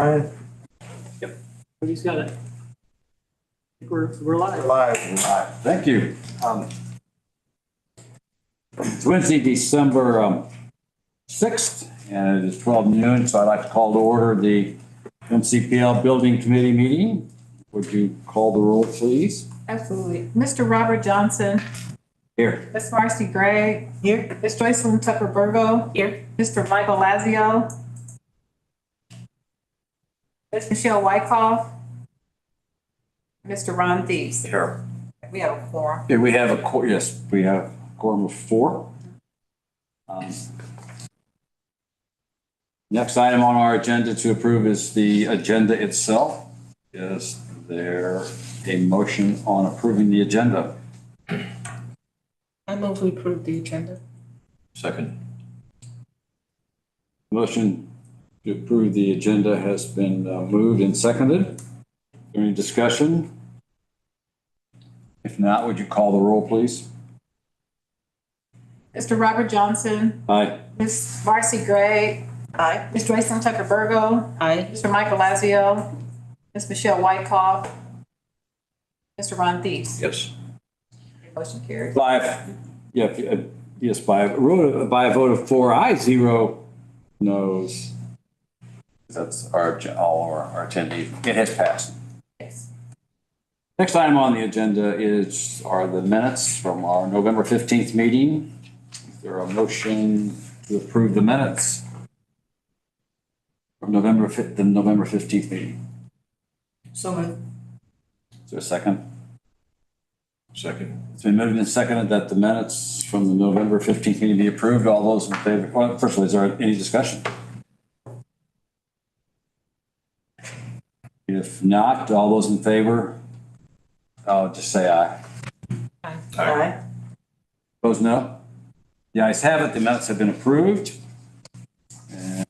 Brian? He's got it. I think we're live. Live. Thank you. It's Wednesday, December 6th, and it is 12 noon, so I'd like to call to order the MCPL Building Committee meeting. Would you call the roll, please? Absolutely. Mr. Robert Johnson. Here. Ms. Marcy Gray. Here. Ms. Joycelyn Tucker Burgo. Here. Mr. Michael Lazio. Ms. Michelle Wyckoff. Mr. Ron Thies. Here. We have a quorum. Okay, we have yes, we have a quorum of 4. Next item on our agenda to approve is the agenda itself. Is there a motion on approving the agenda? I move we approve the agenda. Second. Motion to approve the agenda has been moved and seconded. Is there any discussion? If not, would you call the roll, please? Mr. Robert Johnson. Aye. Ms. Marcy Gray. Aye. Ms. Joycelyn Tucker Burgo. Aye. Mr. Michael Lazio. Ms. Michelle Wyckoff. Mr. Ron Thies. Yes. Motion carries. Yes, by a vote of 4 ayes, 0 noes. That's all our attendees. It has passed. Yes. Next item on the agenda are the minutes from our November 15th meeting. Is there a motion to approve the minutes from the November 15th meeting? So moved. Is there a second? Second. It's been moved and seconded that the minutes from the November 15th meeting be approved. All those in favor, well, first of all, is there any discussion? If not, all those in favor, I'll just say aye. Aye. Aye. Opposed, no? The ayes have it. The minutes have been approved. And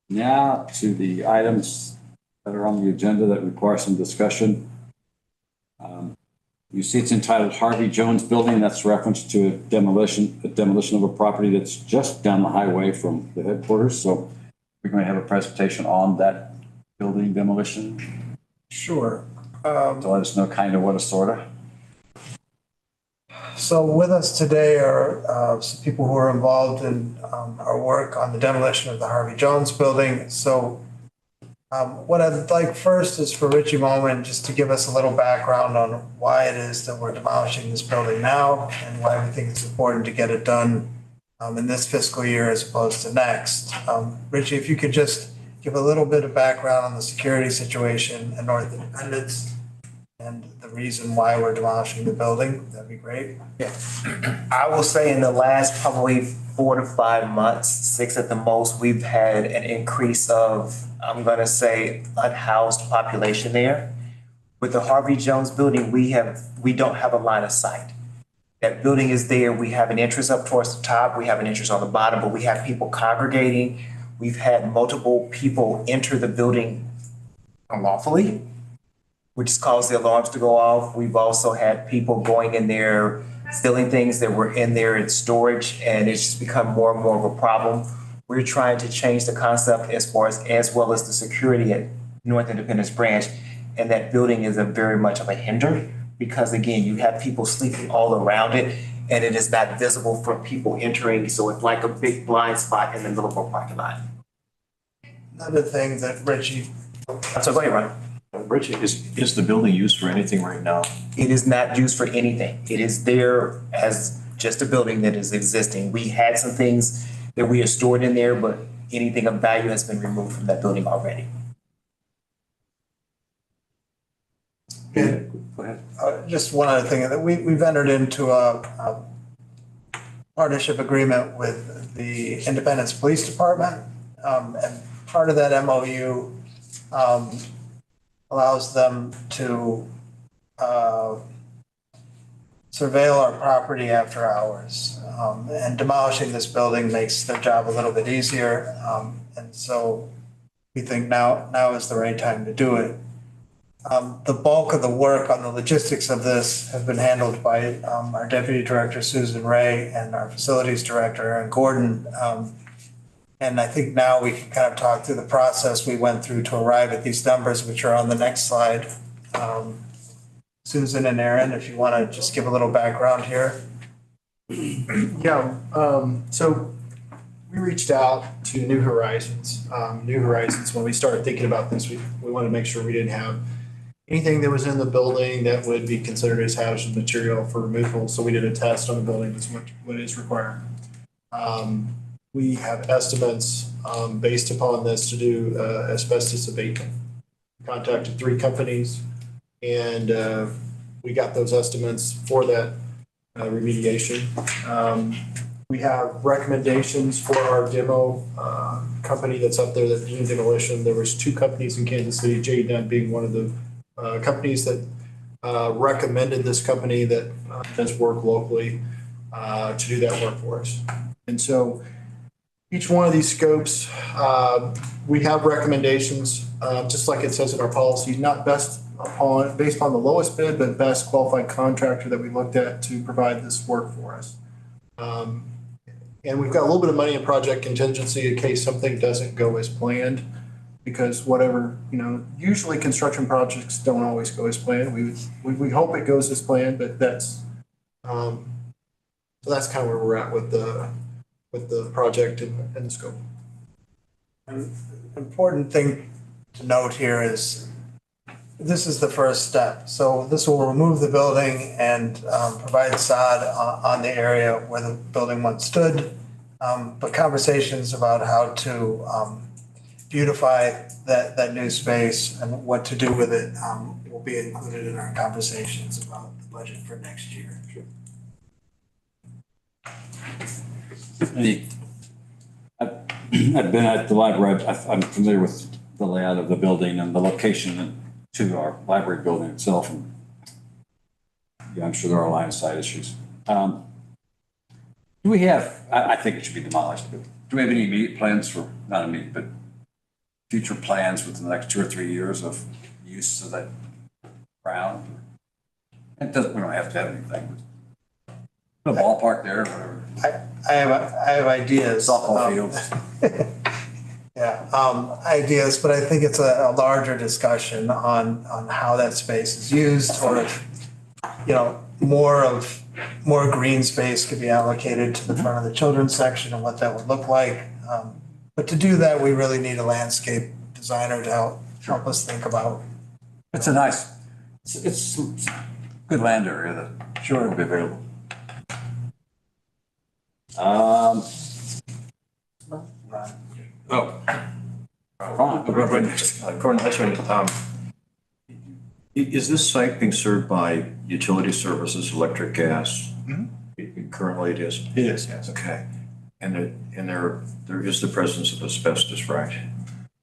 now to the items that are on the agenda that require some discussion. You see it's entitled Harvey Jones Building. That's reference to a demolition of a property that's just down the highway from the headquarters. So we're going to have a presentation on that building demolition. Sure. To let us know kind of what a sort of. So with us today are some people who are involved in our work on the demolition of the Harvey Jones building. So what I'd like first is for Richie Moman just to give us a little background on why it is that we're demolishing this building now and why we think it's important to get it done in this fiscal year as opposed to next. Richie, if you could just give a little bit of background on the security situation at North Independence and the reason why we're demolishing the building, that'd be great. I will say in the last probably 4 to 5 months, 6 at the most, we've had an increase of, I'm going to say, unhoused population there. With the Harvey Jones building, we don't have a line of sight. That building is there. We have an entrance up towards the top. We have an entrance on the bottom, but we have people congregating. We've had multiple people enter the building unlawfully, which has caused the alarms to go off. We've also had people going in there, stealing things that were in there in storage, and it's just become more and more of a problem. We're trying to change the concept as well as the security at North Independence Branch, and that building is a very much of a hinder because, again, you have people sleeping all around it, and it is not visible for people entering, so it's like a big blind spot in the middle of a parking lot. Another thing that Richie. So go ahead, Ron. Richie, is the building used for anything right now? It is not used for anything. It is there as just a building that is existing. We had some things that we have stored in there, but anything of value has been removed from that building already. Go ahead. Just one other thing, that we've entered into a partnership agreement with the Independence Police Department. And part of that MOU allows them to surveil our property after hours. And demolishing this building makes their job a little bit easier. And so we think now is the right time to do it. The bulk of the work on the logistics of this have been handled by our Deputy Director, Susan Ray, and our Facilities Director, Aaron Gordon. And I think now we can kind of talk through the process we went through to arrive at these numbers, which are on the next slide. Susan and Aaron, if you want to just give a little background here. Yeah, so we reached out to New Horizons. New Horizons, when we started thinking about this, we wanted to make sure we didn't have anything that was in the building that would be considered as hazardous material for removal. So we did a test on the building, that's what is required. We have estimates based upon this to do asbestos abatement. Contacted 3 companies, and we got those estimates for that remediation. We have recommendations for our demo company that's up there that deemed demolition. There was 2 companies in Kansas City, J. Dunn being one of the companies that recommended this company that does work locally to do that work for us. And so each one of these scopes, we have recommendations, just like it says in our policy, not based upon the lowest bid, but best qualified contractor that we looked at to provide this work for us. And we've got a little bit of money in project contingency in case something doesn't go as planned, because whatever, usually construction projects don't always go as planned. We hope it goes as planned, but that's, so that's kind of where we're at with the project and the scope. An important thing to note here is this is the first step. So this will remove the building and provide sod on the area where the building once stood. But conversations about how to beautify that new space and what to do with it will be included in our conversations about the budget for next year. I've been at the library. I'm familiar with the layout of the building and the location to our library building itself. And yeah, I'm sure there are line of sight issues. Do we have, I think it should be demolished, but do we have any immediate plans for, not immediate, but future plans within the next 2 or 3 years of use of that ground? It doesn't, we don't have to have anything. Put a ballpark there or whatever. I have ideas. Softball fields. Yeah, ideas, but I think it's a larger discussion on how that space is used, or if, more green space could be allocated to the front of the children's section and what that would look like. But to do that, we really need a landscape designer to help us think about. It's a nice, it's good land area that sure will be available. Is this site being served by utility services, electric, gas? Currently it is? It is, yes. Okay. And there is the presence of asbestos, right?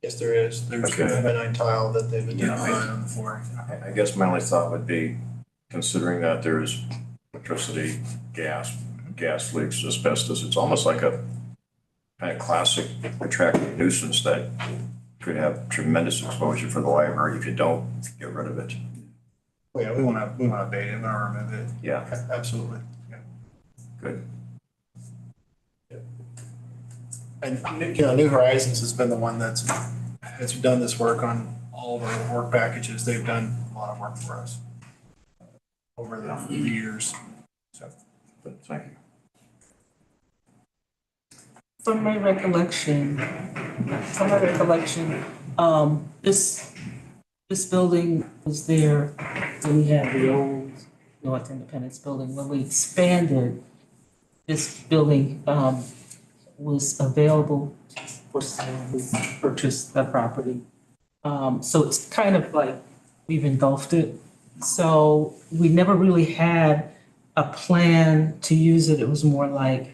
Yes, there is. There's Okay. a benign tile that they've identified on the floor. I guess my only thought would be, considering that there's electricity, gas leaks, asbestos, it's almost like a kind of classic attractive nuisance that could have tremendous exposure for the library if you don't get rid of it. Oh, yeah, we want to abate it, we want to remove it. Yeah, Absolutely. Yeah. good. And, New Horizons has been the one that's done this work on all of our work packages. They've done a lot of work for us over the years. So, But thank you. From my recollection, this building was there when we had the old North Independence building. When we expanded, this building was available for sale. We purchased the property. So it's kind of like we've engulfed it. So we never really had a plan to use it. It was more like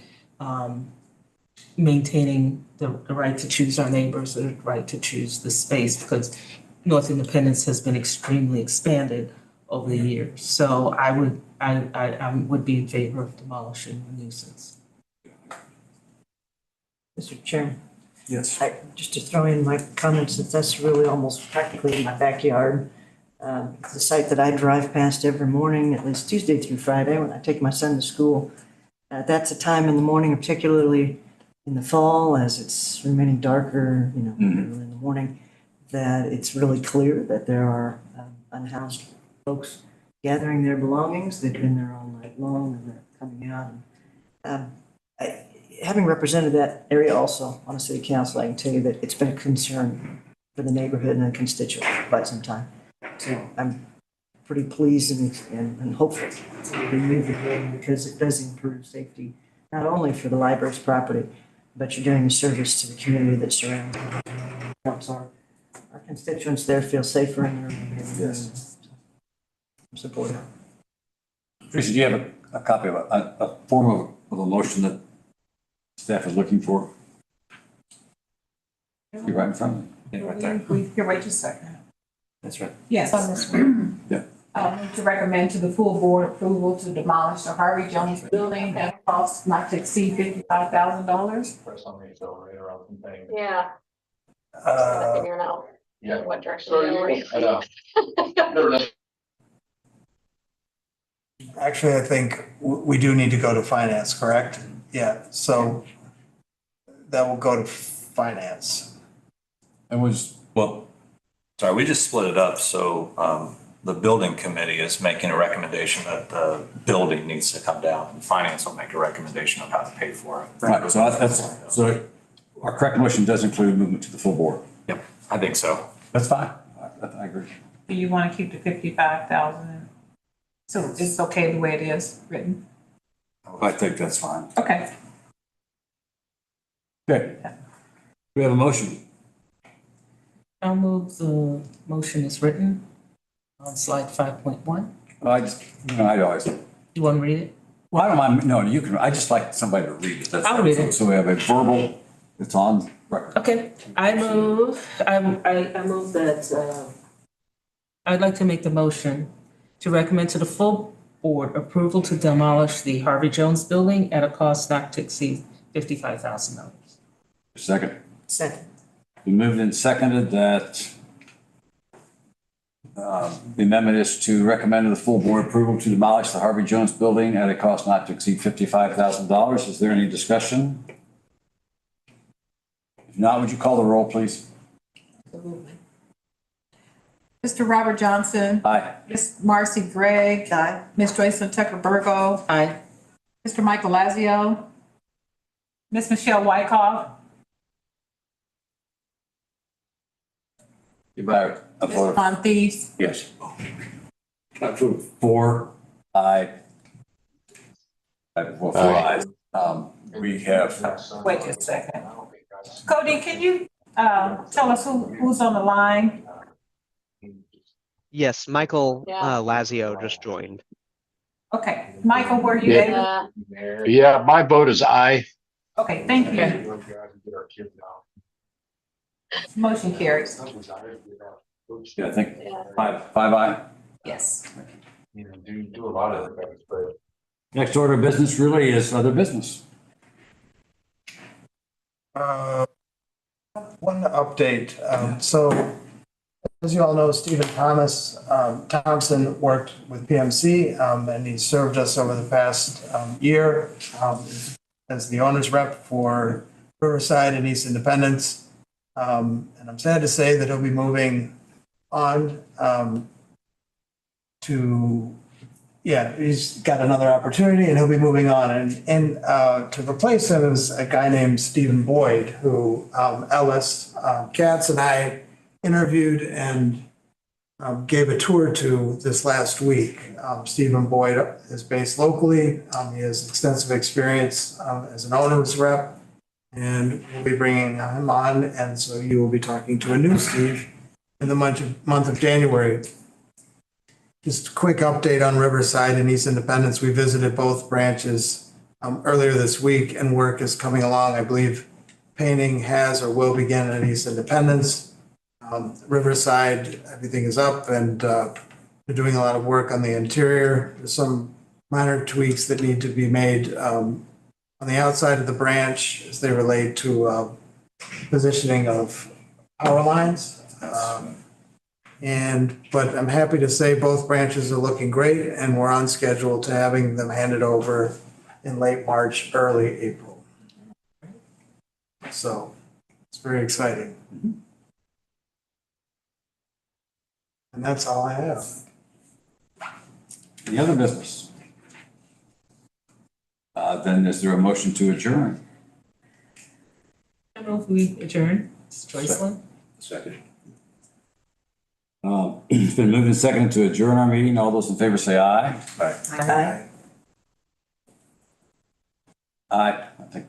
maintaining the right to choose our neighbors, the right to choose the space, because North Independence has been extremely expanded over the years. So I would be in favor of demolishing the nuisance. Mr. Chairman, yes. just to throw in my comments, that that's really almost practically in my backyard. It's a site that I drive past every morning, at least Tuesday through Friday, when I take my son to school. That's a time in the morning, particularly in the fall, as it's remaining darker, you know, Mhm. early in the morning, that it's really clear that there are unhoused folks gathering their belongings. They've been there all night long and they're coming out. Um, Having represented that area also on a city council, I can tell you that it's been a concern for the neighborhood and the constituents for quite some time. So I'm pretty pleased and hopeful to remove the building because it does improve safety, not only for the library's property, but you're doing a service to the community that surrounds it. Helps our constituents there feel safer in their own neighborhoods. I'm supportive. Teresa, do you have a copy of a form of a motion that staff is looking for? You're right in front of me. Yeah, right there. Here, wait just a second. That's right. Yes, on this one. Yeah. To recommend to the full board approval to demolish the Harvey Jones building at a cost not to exceed $55,000. Yeah, Uh, figuring out what direction you're going. Actually, I think we do need to go to finance, correct? Yeah, so that will go to finance. And was, Well, sorry, we just split it up, so the building committee is making a recommendation that the building needs to come down, and finance will make a recommendation of how to pay for it. right, so so our correct motion does include movement to the full board. Yep, I think so. That's fine. I agree. Do you want to keep the 55,000? So it's okay the way it is written? I think that's fine. Okay. Okay. We have a motion. I'll move the motion as written on slide 5.1. I always, You want to read it? well, I don't mind, no, you can, I just like somebody to read it. That's I'll read it. So we have a verbal, it's on record. Okay, I move that, I'd like to make the motion to recommend to the full board approval to demolish the Harvey Jones building at a cost not to exceed $55,000. Second. Second. We moved and seconded that the amendment is to recommend to the full board approval to demolish the Harvey Jones building at a cost not to exceed $55,000. Is there any discussion? If not, would you call the roll, please? Absolutely. Mr. Robert Johnson. Aye. Ms. Marcy Gregg. Aye. Ms. Joycelyn Tucker Burgo. Aye. Mr. Michael Lazio. Ms. Michelle Wykoff. You better. Mr. Von Thies. Yes. I vote for. Aye. I vote for aye. We have. Wait just a second. Cody, can you tell us who's on the line? Yes, Michael Yeah. Lazio just joined. Okay, Michael, were you able? Yeah, my vote is aye. Okay, thank you. Motion carries. Yeah, I think Yeah. five aye. Yes. Do a lot of things, but. Next order of business really is other business. One update, so as you all know, Stephen Thompson worked with PMC, and he served us over the past year as the owner's rep for Riverside and East Independence. And I'm sad to say that he'll be moving on he's got another opportunity and he'll be moving on. And to replace him is a guy named Stephen Boyd, who Ellis Katz and I interviewed and gave a tour to this last week. Stephen Boyd is based locally. He has extensive experience as an owner's rep, and we'll be bringing him on. And so you will be talking to a new Steve in the month of January. Just a quick update on Riverside and East Independence. We visited both branches earlier this week, and work is coming along. I believe painting has or will begin at East Independence. Riverside, everything is up, and they're doing a lot of work on the interior. There's some minor tweaks that need to be made on the outside of the branch as they relate to positioning of power lines. But I'm happy to say both branches are looking great, and we're on schedule to having them handed over in late March, early April. So it's very exciting. And that's all I have. Any other business? Then is there a motion to adjourn? I don't know if we adjourn, it's Joycelyn. Second. It's been moved and seconded to adjourn our meeting. All those in favor say aye. Aye. Aye. I think